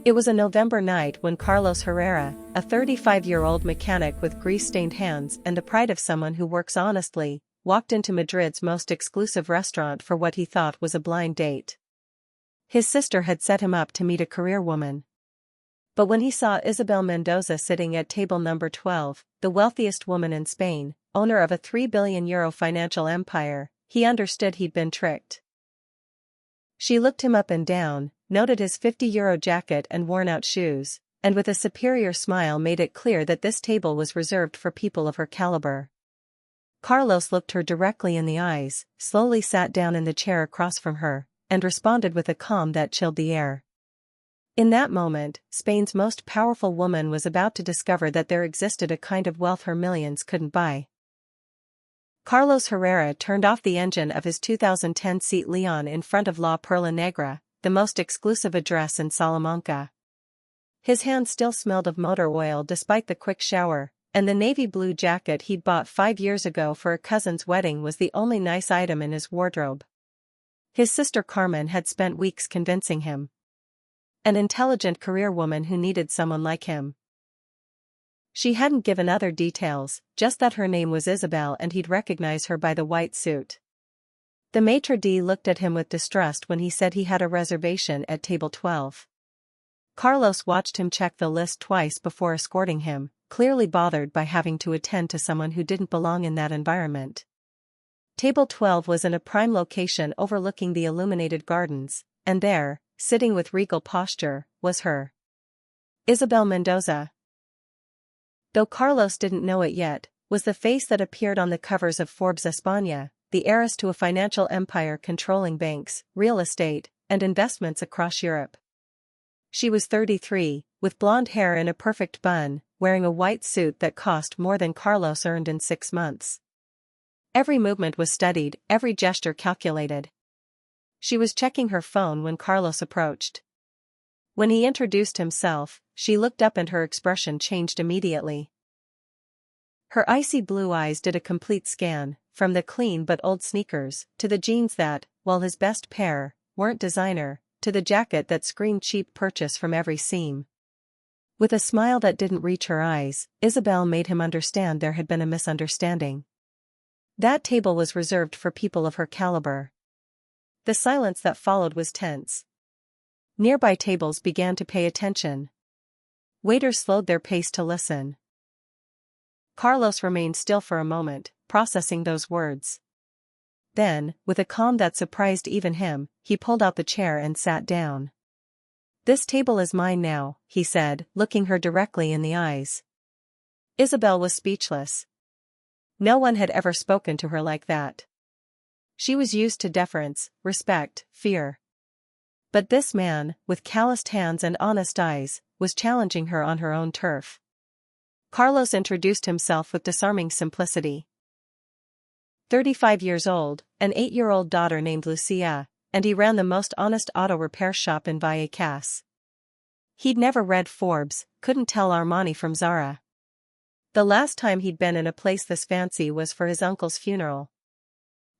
It was a November night when Carlos Herrera, a 35-year-old mechanic with grease-stained hands and the pride of someone who works honestly, walked into Madrid's most exclusive restaurant for what he thought was a blind date. His sister had set him up to meet a career woman. But when he saw Isabel Mendoza sitting at table number 12, the wealthiest woman in Spain, owner of a €3 billion financial empire, he understood he'd been tricked. She looked him up and down, noted his €50 jacket and worn-out shoes, and with a superior smile made it clear that this table was reserved for people of her caliber. Carlos looked her directly in the eyes, slowly sat down in the chair across from her, and responded with a calm that chilled the air. In that moment, Spain's most powerful woman was about to discover that there existed a kind of wealth her millions couldn't buy. Carlos Herrera turned off the engine of his 2010 Seat Leon in front of La Perla Negra, the most exclusive address in Salamanca. His hands still smelled of motor oil despite the quick shower, and the navy blue jacket he'd bought 5 years ago for a cousin's wedding was the only nice item in his wardrobe. His sister Carmen had spent weeks convincing him. An intelligent career woman who needed someone like him. She hadn't given other details, just that her name was Isabel and he'd recognize her by the white suit. The maitre d' looked at him with distrust when he said he had a reservation at table 12. Carlos watched him check the list twice before escorting him, clearly bothered by having to attend to someone who didn't belong in that environment. Table 12 was in a prime location overlooking the illuminated gardens, and there, sitting with regal posture, was her. Isabel Mendoza. Though Carlos didn't know it yet, was the face that appeared on the covers of Forbes España, the heiress to a financial empire controlling banks, real estate, and investments across Europe. She was 33, with blonde hair in a perfect bun, wearing a white suit that cost more than Carlos earned in 6 months. Every movement was studied, every gesture calculated. She was checking her phone when Carlos approached. When he introduced himself, she looked up and her expression changed immediately. Her icy blue eyes did a complete scan, from the clean but old sneakers, to the jeans that, while his best pair, weren't designer, to the jacket that screamed cheap purchase from every seam. With a smile that didn't reach her eyes, Isabel made him understand there had been a misunderstanding. That table was reserved for people of her caliber. The silence that followed was tense. Nearby tables began to pay attention. Waiters slowed their pace to listen. Carlos remained still for a moment, processing those words. Then, with a calm that surprised even him, he pulled out the chair and sat down. "This table is mine now," he said, looking her directly in the eyes. Isabel was speechless. No one had ever spoken to her like that. She was used to deference, respect, fear. But this man, with calloused hands and honest eyes, was challenging her on her own turf. Carlos introduced himself with disarming simplicity. 35 years old, an 8-year-old daughter named Lucia, and he ran the most honest auto repair shop in Vallecas. He'd never read Forbes, couldn't tell Armani from Zara. The last time he'd been in a place this fancy was for his uncle's funeral.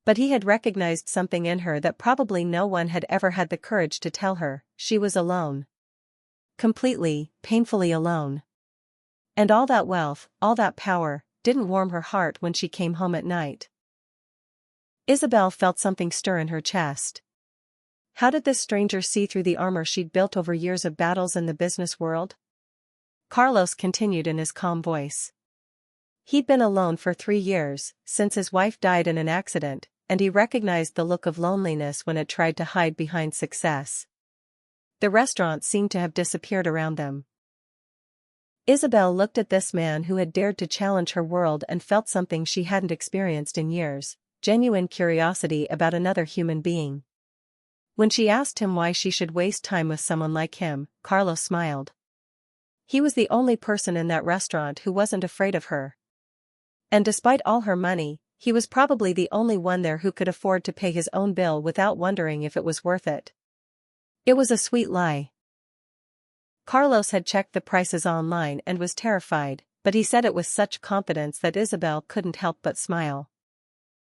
But he had recognized something in her that probably no one had ever had the courage to tell her: she was alone. Completely, painfully alone. And all that wealth, all that power, didn't warm her heart when she came home at night. Isabel felt something stir in her chest. How did this stranger see through the armor she'd built over years of battles in the business world? Carlos continued in his calm voice. He'd been alone for 3 years, since his wife died in an accident, and he recognized the look of loneliness when it tried to hide behind success. The restaurant seemed to have disappeared around them. Isabel looked at this man who had dared to challenge her world and felt something she hadn't experienced in years: genuine curiosity about another human being. When she asked him why she should waste time with someone like him, Carlos smiled. He was the only person in that restaurant who wasn't afraid of her. And despite all her money, he was probably the only one there who could afford to pay his own bill without wondering if it was worth it. It was a sweet lie. Carlos had checked the prices online and was terrified, but he said it with such confidence that Isabel couldn't help but smile.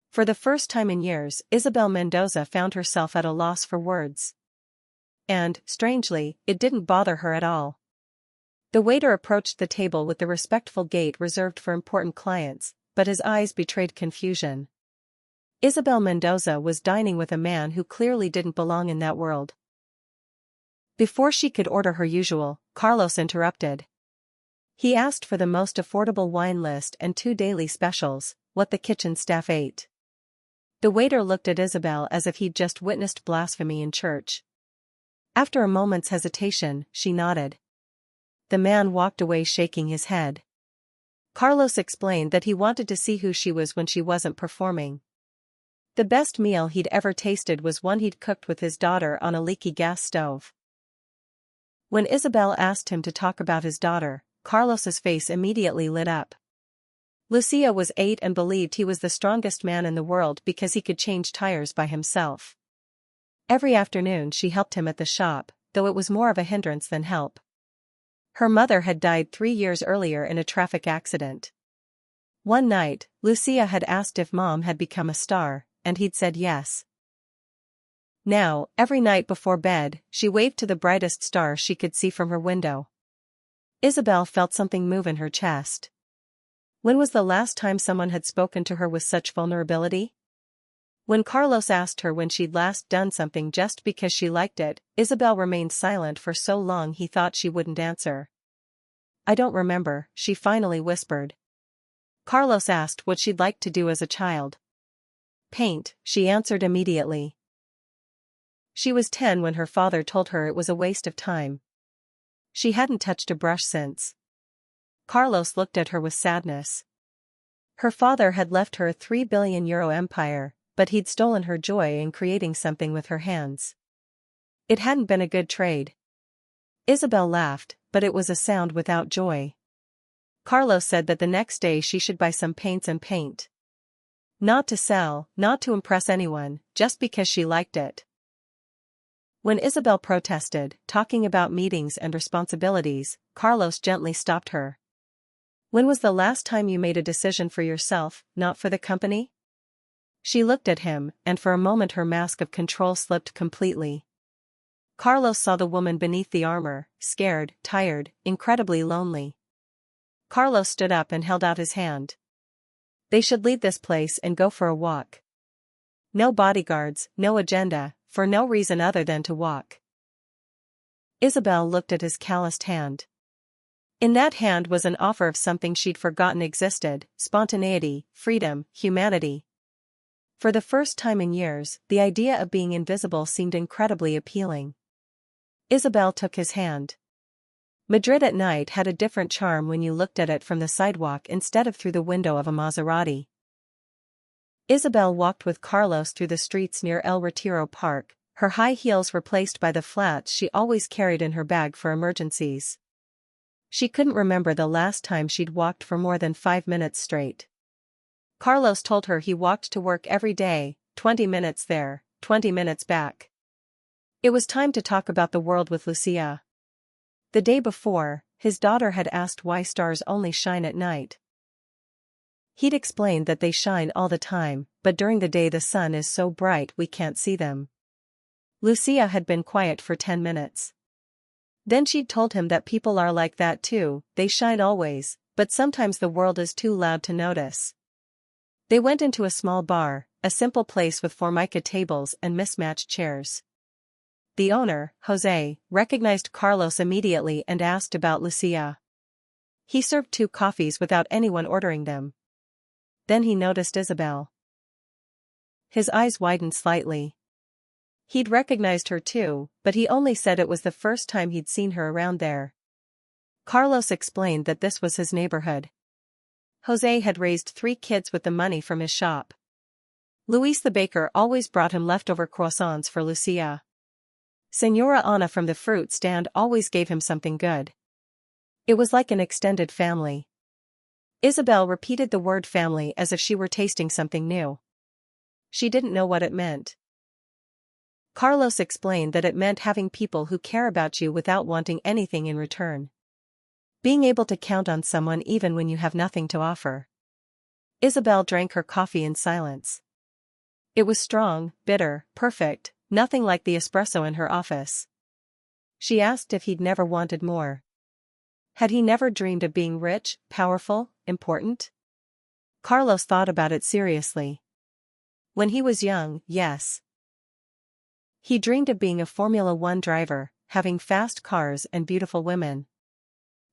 For the first time in years, Isabel Mendoza found herself at a loss for words. and, strangely, it didn't bother her at all. The waiter approached the table with the respectful gait reserved for important clients, but his eyes betrayed confusion. Isabel Mendoza was dining with a man who clearly didn't belong in that world. Before she could order her usual, Carlos interrupted. He asked for the most affordable wine list and 2 daily specials, what the kitchen staff ate. The waiter looked at Isabel as if he'd just witnessed blasphemy in church. After a moment's hesitation, she nodded. The man walked away shaking his head. Carlos explained that he wanted to see who she was when she wasn't performing. The best meal he'd ever tasted was one he'd cooked with his daughter on a leaky gas stove. When Isabel asked him to talk about his daughter, Carlos's face immediately lit up. Lucia was 8 and believed he was the strongest man in the world because he could change tires by himself. Every afternoon she helped him at the shop, though it was more of a hindrance than help. Her mother had died 3 years earlier in a traffic accident. One night, Lucia had asked if Mom had become a star, and he'd said yes. Now, every night before bed, she waved to the brightest star she could see from her window. Isabel felt something move in her chest. When was the last time someone had spoken to her with such vulnerability? When Carlos asked her when she'd last done something just because she liked it, Isabel remained silent for so long he thought she wouldn't answer. I don't remember, she finally whispered. Carlos asked what she'd like to do as a child. Paint, she answered immediately. She was 10 when her father told her it was a waste of time. She hadn't touched a brush since. Carlos looked at her with sadness. Her father had left her a €3 billion empire, but he'd stolen her joy in creating something with her hands. It hadn't been a good trade. Isabel laughed, but it was a sound without joy. Carlos said that the next day she should buy some paints and paint. Not to sell, not to impress anyone, just because she liked it. When Isabel protested, talking about meetings and responsibilities, Carlos gently stopped her. When was the last time you made a decision for yourself, not for the company? She looked at him, and for a moment her mask of control slipped completely. Carlos saw the woman beneath the armor, scared, tired, incredibly lonely. Carlos stood up and held out his hand. They should leave this place and go for a walk. No bodyguards, no agenda, for no reason other than to walk. Isabel looked at his calloused hand. In that hand was an offer of something she'd forgotten existed: spontaneity, freedom, humanity. For the first time in years, the idea of being invisible seemed incredibly appealing. Isabel took his hand. Madrid at night had a different charm when you looked at it from the sidewalk instead of through the window of a Maserati. Isabel walked with Carlos through the streets near El Retiro Park, her high heels replaced by the flats she always carried in her bag for emergencies. She couldn't remember the last time she'd walked for more than 5 minutes straight. Carlos told her he walked to work every day, 20 minutes there, 20 minutes back. It was time to talk about the world with Lucia. The day before, his daughter had asked why stars only shine at night. He'd explained that they shine all the time, but during the day the sun is so bright we can't see them. Lucia had been quiet for 10 minutes. Then she'd told him that people are like that too, they shine always, but sometimes the world is too loud to notice. They went into a small bar, a simple place with formica tables and mismatched chairs. The owner, Jose, recognized Carlos immediately and asked about Lucia. He served 2 coffees without anyone ordering them. Then he noticed Isabel. His eyes widened slightly. He'd recognized her too, but he only said it was the first time he'd seen her around there. Carlos explained that this was his neighborhood. Jose had raised 3 kids with the money from his shop. Luis the baker always brought him leftover croissants for Lucia. Señora Ana from the fruit stand always gave him something good. It was like an extended family. Isabel repeated the word family as if she were tasting something new. She didn't know what it meant. Carlos explained that it meant having people who care about you without wanting anything in return. Being able to count on someone even when you have nothing to offer. Isabel drank her coffee in silence. It was strong, bitter, perfect, nothing like the espresso in her office. She asked if he'd never wanted more. Had he never dreamed of being rich, powerful, important? Carlos thought about it seriously. When he was young, yes. He dreamed of being a Formula One driver, having fast cars and beautiful women.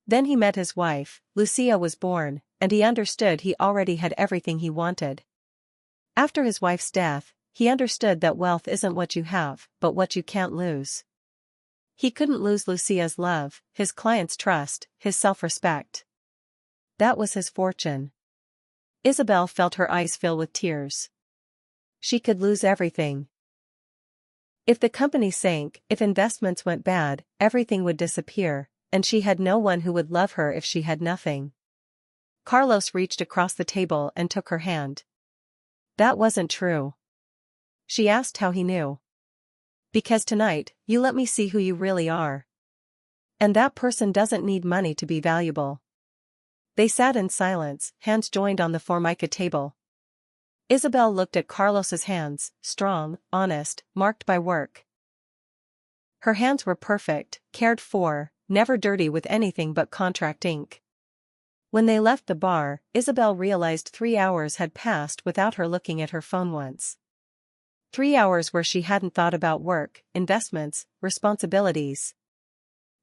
Then he met his wife, Lucia was born, and he understood he already had everything he wanted. After his wife's death, he understood that wealth isn't what you have, but what you can't lose. He couldn't lose Lucia's love, his clients' trust, his self-respect. That was his fortune. Isabel felt her eyes fill with tears. She could lose everything. If the company sank, if investments went bad, everything would disappear, and she had no one who would love her if she had nothing. Carlos reached across the table and took her hand. That wasn't true. She asked how he knew. Because tonight, you let me see who you really are. And that person doesn't need money to be valuable. They sat in silence, hands joined on the formica table. Isabel looked at Carlos's hands, strong, honest, marked by work. Her hands were perfect, cared for, never dirty with anything but contract ink. When they left the bar, Isabel realized 3 hours had passed without her looking at her phone once. 3 hours where she hadn't thought about work, investments, responsibilities.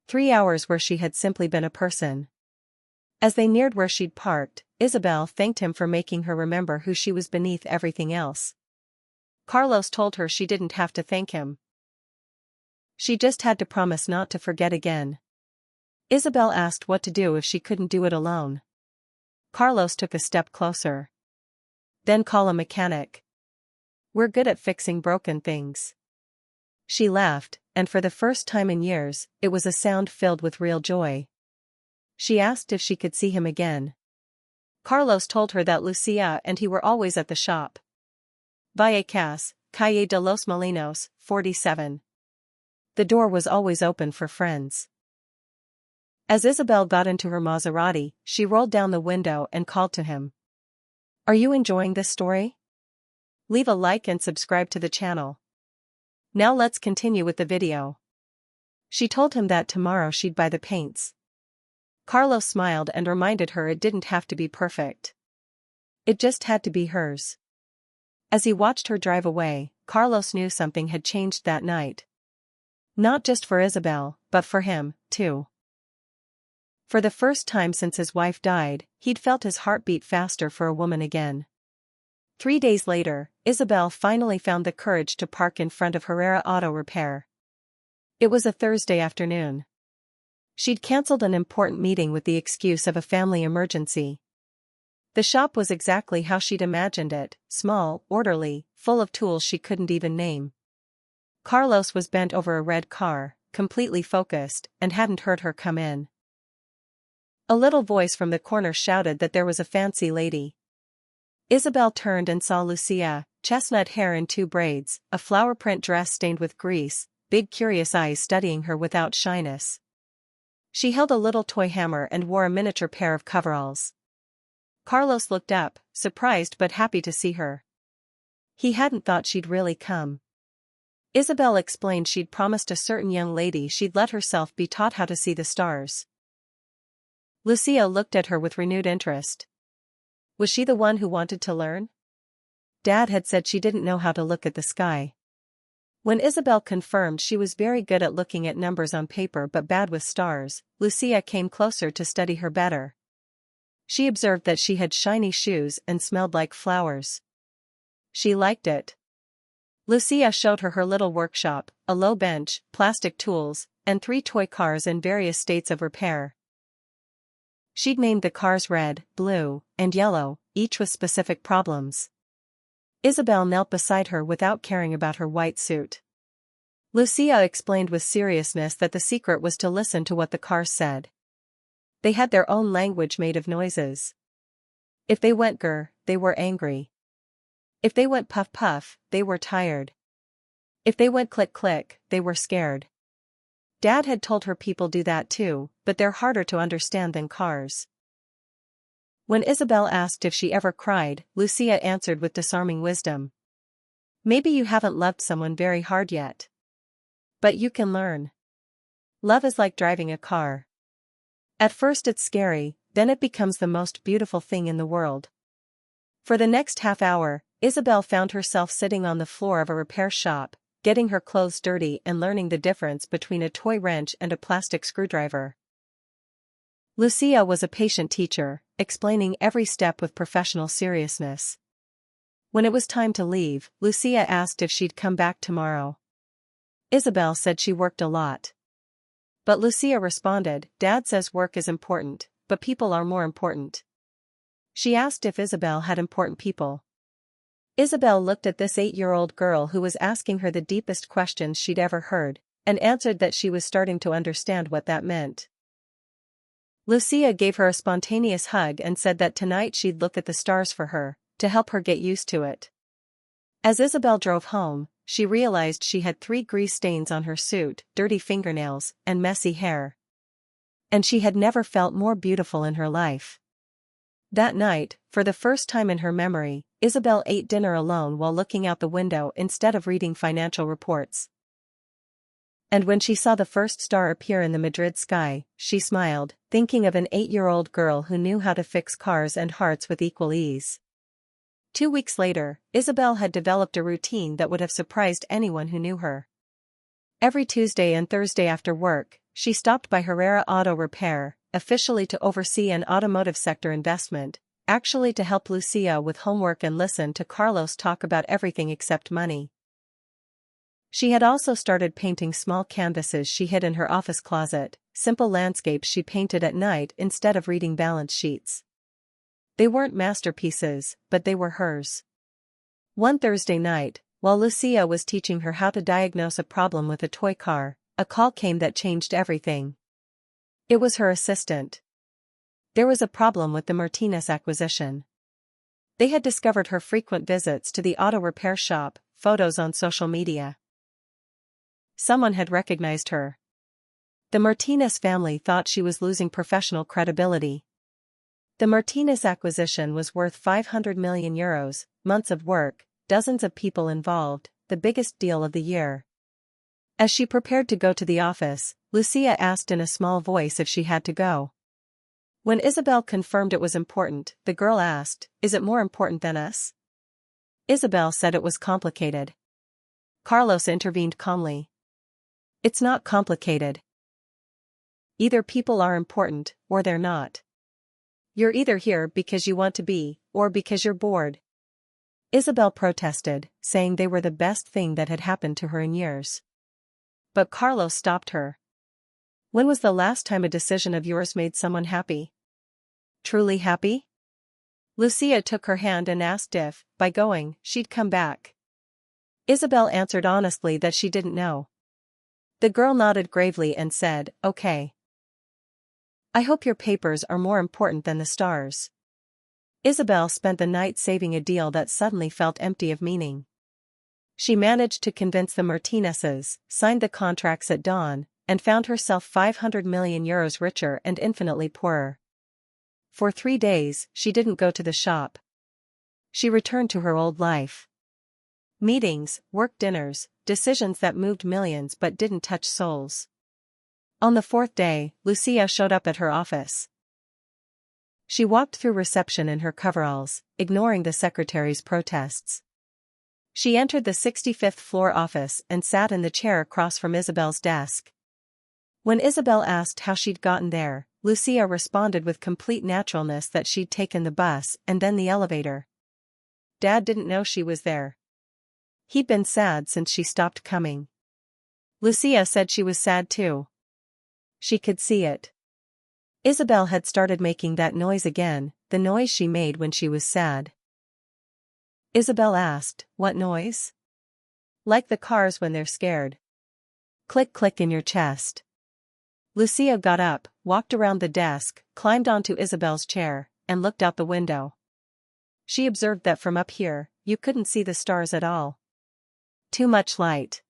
3 hours where she had simply been a person. As they neared where she'd parked, Isabel thanked him for making her remember who she was beneath everything else. Carlos told her she didn't have to thank him. She just had to promise not to forget again. Isabel asked what to do if she couldn't do it alone. Carlos took a step closer. Then call a mechanic. We're good at fixing broken things. She laughed, and for the first time in years, it was a sound filled with real joy. She asked if she could see him again. Carlos told her that Lucia and he were always at the shop. Vallecas, Calle de los Molinos, 47. The door was always open for friends. As Isabel got into her Maserati, she rolled down the window and called to him. Are you enjoying this story? Leave a like and subscribe to the channel. Now let's continue with the video. She told him that tomorrow she'd buy the paints. Carlos smiled and reminded her it didn't have to be perfect. It just had to be hers. As he watched her drive away, Carlos knew something had changed that night. Not just for Isabel, but for him, too. For the first time since his wife died, he'd felt his heart beat faster for a woman again. 3 days later, Isabel finally found the courage to park in front of Herrera Auto Repair. It was a Thursday afternoon. She'd cancelled an important meeting with the excuse of a family emergency. The shop was exactly how she'd imagined it, small, orderly, full of tools she couldn't even name. Carlos was bent over a red car, completely focused, and hadn't heard her come in. A little voice from the corner shouted that there was a fancy lady. Isabel turned and saw Lucia, chestnut hair in 2 braids, a flower print dress stained with grease, big curious eyes studying her without shyness. She held a little toy hammer and wore a miniature pair of coveralls. Carlos looked up, surprised but happy to see her. He hadn't thought she'd really come. Isabel explained she'd promised a certain young lady she'd let herself be taught how to see the stars. Lucia looked at her with renewed interest. Was she the one who wanted to learn? Dad had said she didn't know how to look at the sky. When Isabel confirmed she was very good at looking at numbers on paper but bad with stars, Lucia came closer to study her better. She observed that she had shiny shoes and smelled like flowers. She liked it. Lucia showed her her little workshop, a low bench, plastic tools, and 3 toy cars in various states of repair. She'd named the cars red, blue, and yellow, each with specific problems. Isabel knelt beside her without caring about her white suit. Lucia explained with seriousness that the secret was to listen to what the cars said. They had their own language made of noises. If they went grr, they were angry. If they went puff puff, they were tired. If they went click click, they were scared. Dad had told her people do that too, but they're harder to understand than cars. When Isabel asked if she ever cried, Lucia answered with disarming wisdom. Maybe you haven't loved someone very hard yet. But you can learn. Love is like driving a car. At first it's scary, then it becomes the most beautiful thing in the world. For the next half hour, Isabel found herself sitting on the floor of a repair shop, getting her clothes dirty and learning the difference between a toy wrench and a plastic screwdriver. Lucia was a patient teacher, explaining every step with professional seriousness. When it was time to leave, Lucia asked if she'd come back tomorrow. Isabel said she worked a lot. But Lucia responded, "Dad says work is important, but people are more important." She asked if Isabel had important people. Isabel looked at this 8-year-old girl who was asking her the deepest questions she'd ever heard, and answered that she was starting to understand what that meant. Lucia gave her a spontaneous hug and said that tonight she'd look at the stars for her, to help her get used to it. As Isabel drove home, she realized she had 3 grease stains on her suit, dirty fingernails, and messy hair. And she had never felt more beautiful in her life. That night, for the first time in her memory, Isabel ate dinner alone while looking out the window instead of reading financial reports. And when she saw the first star appear in the Madrid sky, she smiled, thinking of an 8-year-old girl who knew how to fix cars and hearts with equal ease. 2 weeks later, Isabel had developed a routine that would have surprised anyone who knew her. Every Tuesday and Thursday after work, she stopped by Herrera Auto Repair, officially to oversee an automotive sector investment, actually to help Lucia with homework and listen to Carlos talk about everything except money. She had also started painting small canvases she hid in her office closet, simple landscapes she painted at night instead of reading balance sheets. They weren't masterpieces, but they were hers. One Thursday night, while Lucia was teaching her how to diagnose a problem with a toy car, a call came that changed everything. It was her assistant. There was a problem with the Martinez acquisition. They had discovered her frequent visits to the auto repair shop, photos on social media. Someone had recognized her. The Martinez family thought she was losing professional credibility. The Martinez acquisition was worth €500 million, months of work, dozens of people involved, the biggest deal of the year. As she prepared to go to the office, Lucia asked in a small voice if she had to go. When Isabel confirmed it was important, the girl asked, "Is it more important than us?" Isabel said it was complicated. Carlos intervened calmly. "It's not complicated. Either people are important, or they're not. You're either here because you want to be, or because you're bored." Isabel protested, saying they were the best thing that had happened to her in years. But Carlos stopped her. "When was the last time a decision of yours made someone happy? Truly happy?" Lucia took her hand and asked if, by going, she'd come back. Isabel answered honestly that she didn't know. The girl nodded gravely and said, "Okay. I hope your papers are more important than the stars." Isabel spent the night saving a deal that suddenly felt empty of meaning. She managed to convince the Martinezes, signed the contracts at dawn, and found herself €500 million richer and infinitely poorer. For 3 days, she didn't go to the shop. She returned to her old life. Meetings, work dinners, decisions that moved millions but didn't touch souls. On the 4th day, Lucia showed up at her office. She walked through reception in her coveralls, ignoring the secretary's protests. She entered the 65th floor office and sat in the chair across from Isabel's desk. When Isabel asked how she'd gotten there, Lucia responded with complete naturalness that she'd taken the bus and then the elevator. Dad didn't know she was there. He'd been sad since she stopped coming. Lucia said she was sad too. She could see it. Isabel had started making that noise again, the noise she made when she was sad. Isabel asked, "What noise?" "Like the cars when they're scared. Click click in your chest." Lucia got up, walked around the desk, climbed onto Isabel's chair, and looked out the window. She observed that from up here, you couldn't see the stars at all. Too much light.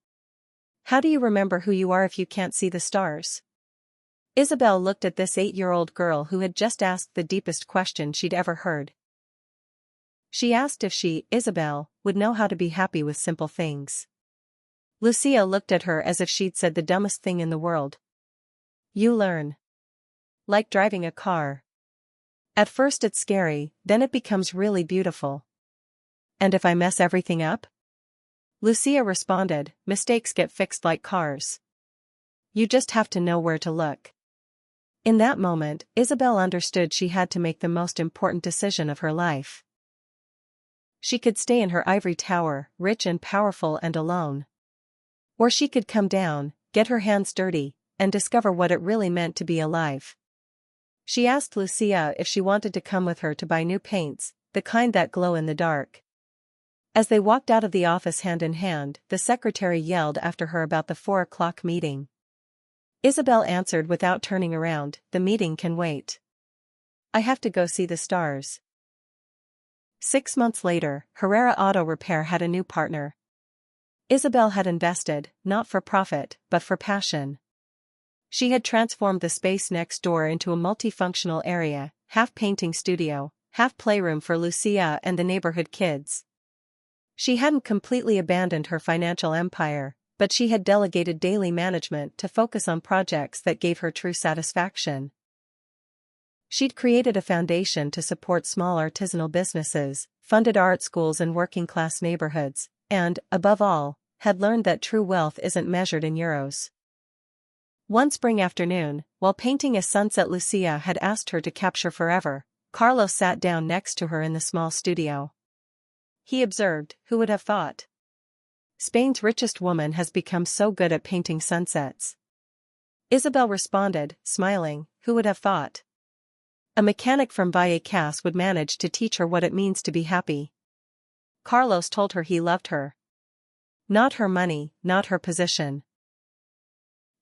How do you remember who you are if you can't see the stars? Isabel looked at this 8-year-old girl who had just asked the deepest question she'd ever heard. She asked if she, Isabel, would know how to be happy with simple things. Lucia looked at her as if she'd said the dumbest thing in the world. You learn. Like driving a car. At first it's scary, then it becomes really beautiful. And if I mess everything up? Lucia responded, mistakes get fixed like cars. You just have to know where to look. In that moment, Isabel understood she had to make the most important decision of her life. She could stay in her ivory tower, rich and powerful and alone. Or she could come down, get her hands dirty, and discover what it really meant to be alive. She asked Lucia if she wanted to come with her to buy new paints, the kind that glow in the dark. As they walked out of the office hand in hand, the secretary yelled after her about the 4 o'clock meeting. Isabel answered without turning around, the meeting can wait. I have to go see the stars. 6 months later, Herrera Auto Repair had a new partner. Isabel had invested, not for profit, but for passion. She had transformed the space next door into a multifunctional area, half painting studio, half playroom for Lucia and the neighborhood kids. She hadn't completely abandoned her financial empire, but she had delegated daily management to focus on projects that gave her true satisfaction. She'd created a foundation to support small artisanal businesses, funded art schools in working-class neighborhoods, and, above all, had learned that true wealth isn't measured in euros. One spring afternoon, while painting a sunset Lucia had asked her to capture forever, Carlos sat down next to her in the small studio. He observed, who would have thought? Spain's richest woman has become so good at painting sunsets. Isabel responded, smiling, who would have thought? A mechanic from Vallecas would manage to teach her what it means to be happy. Carlos told her he loved her. Not her money, not her position.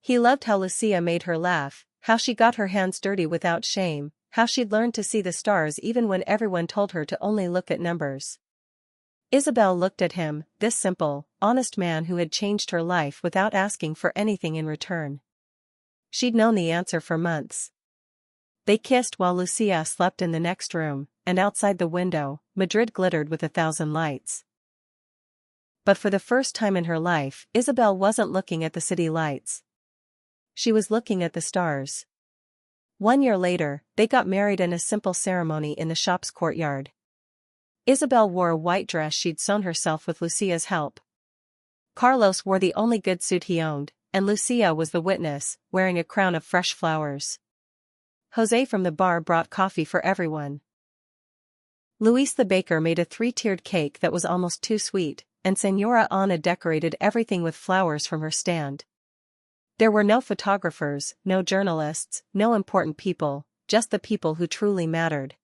He loved how Lucia made her laugh, how she got her hands dirty without shame, how she'd learned to see the stars even when everyone told her to only look at numbers. Isabel looked at him, this simple, honest man who had changed her life without asking for anything in return. She'd known the answer for months. They kissed while Lucia slept in the next room, and outside the window, Madrid glittered with 1,000 lights. But for the first time in her life, Isabel wasn't looking at the city lights. She was looking at the stars. 1 year later, they got married in a simple ceremony in the shop's courtyard. Isabel wore a white dress she'd sewn herself with Lucia's help. Carlos wore the only good suit he owned, and Lucia was the witness, wearing a crown of fresh flowers. Jose from the bar brought coffee for everyone. Luis the baker made a 3-tiered cake that was almost too sweet, and Señora Ana decorated everything with flowers from her stand. There were no photographers, no journalists, no important people, just the people who truly mattered.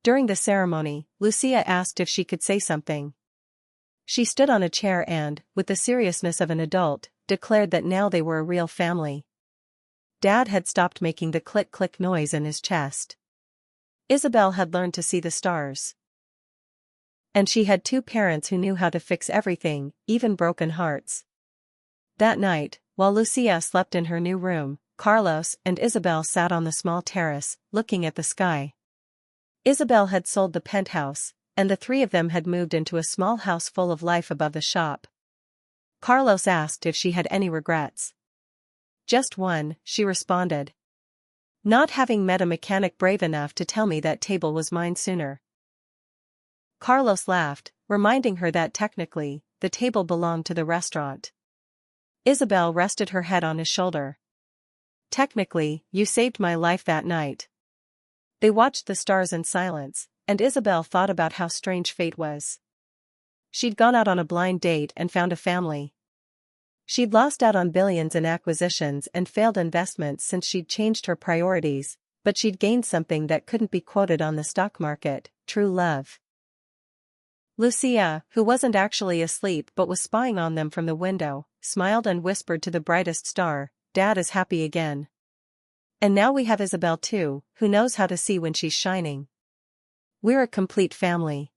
During the ceremony, Lucia asked if she could say something. She stood on a chair and, with the seriousness of an adult, declared that now they were a real family. Dad had stopped making the click-click noise in his chest. Isabel had learned to see the stars. And she had 2 parents who knew how to fix everything, even broken hearts. That night, while Lucia slept in her new room, Carlos and Isabel sat on the small terrace, looking at the sky. Isabel had sold the penthouse, and the 3 of them had moved into a small house full of life above the shop. Carlos asked if she had any regrets. Just one, she responded. Not having met a mechanic brave enough to tell me that table was mine sooner. Carlos laughed, reminding her that technically, the table belonged to the restaurant. Isabel rested her head on his shoulder. Technically, you saved my life that night. They watched the stars in silence, and Isabel thought about how strange fate was. She'd gone out on a blind date and found a family. She'd lost out on billions in acquisitions and failed investments since she'd changed her priorities, but she'd gained something that couldn't be quoted on the stock market, true love. Lucia, who wasn't actually asleep but was spying on them from the window, smiled and whispered to the brightest star, Dad is happy again. And now we have Isabel too, who knows how to see when she's shining. We're a complete family.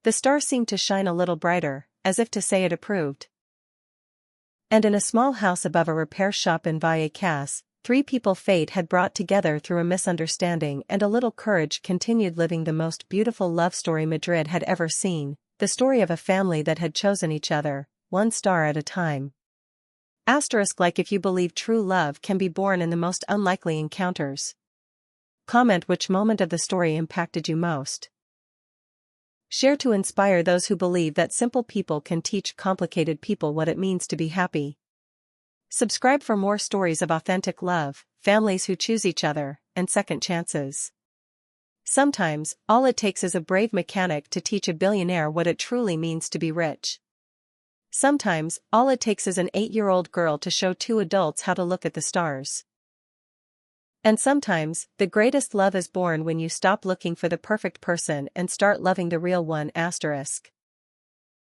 The star seemed to shine a little brighter, as if to say it approved. And in a small house above a repair shop in Vallecas, 3 people fate had brought together through a misunderstanding and a little courage continued living the most beautiful love story Madrid had ever seen, the story of a family that had chosen each other, 1 star at a time. Asterisk like if you believe true love can be born in the most unlikely encounters. Comment which moment of the story impacted you most. Share to inspire those who believe that simple people can teach complicated people what it means to be happy. Subscribe for more stories of authentic love, families who choose each other, and second chances. Sometimes, all it takes is a brave mechanic to teach a billionaire what it truly means to be rich. Sometimes, all it takes is an 8-year-old girl to show 2 adults how to look at the stars. And sometimes, the greatest love is born when you stop looking for the perfect person and start loving the real one. Asterisk.